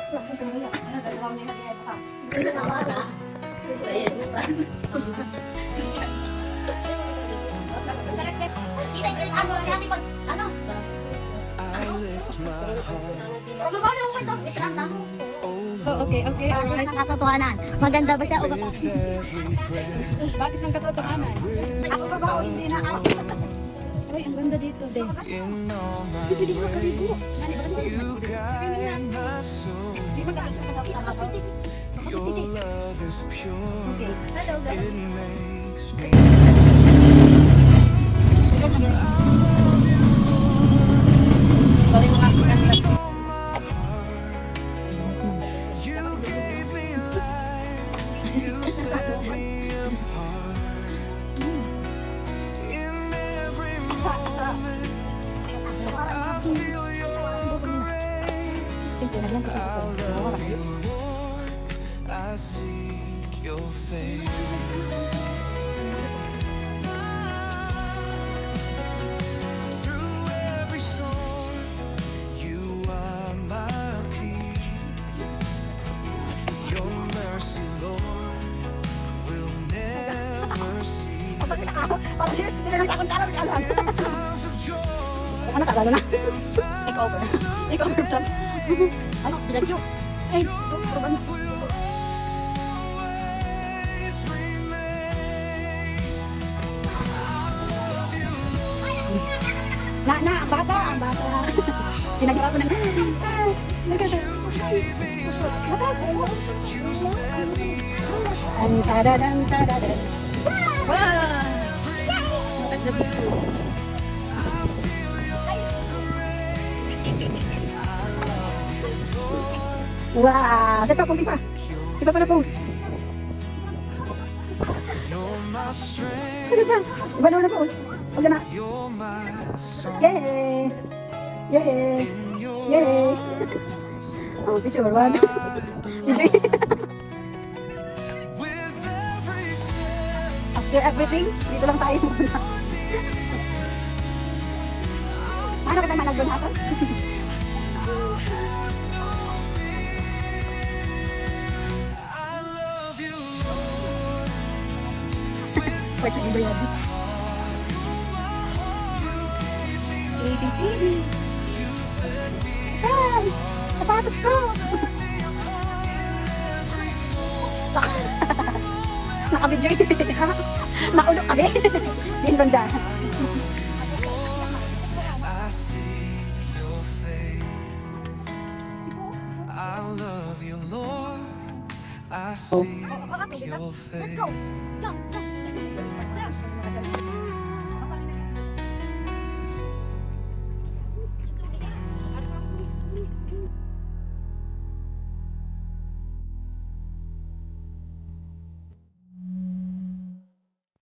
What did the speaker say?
Oh, okay, okay, alright. Ng katotohanan. Maganda ba siya o baka? Bakit ng katotohanan? Ako ba ba o hindi na ako? Ay, ang ganda dito, be. Hindi ko makaligo. Di ba kakaligo? Hello, guys. Sorry mga kaganda. I seek your face. Through every storm, you are my peace. Your mercy, Lord, will never cease. Times of joy, Ano ka, na? Take over. Take over from... Ano, binagyo. Ay, kurban. always remain. Ang bata. Pinagawa ko ng... Ang tadadan. Wow! Maganda dito. Wow! Sige pa, pose pa. Iba pa na pose. You're my strength, Sige pa. Iba naman na pose. Huwag na. you're my song. Yay! Yay! In your Yay! Oh, picture. One. Picture. with every step, After everything, dito lang tayo muna. Paano kita malagban hapon? I love you. Pwede siya iba yan. ABCD. Ay! Sapatos ko! Nakabidyo yun. Naulok kami. Yan banda. I seek your face. I love you, Lord. I seek your face.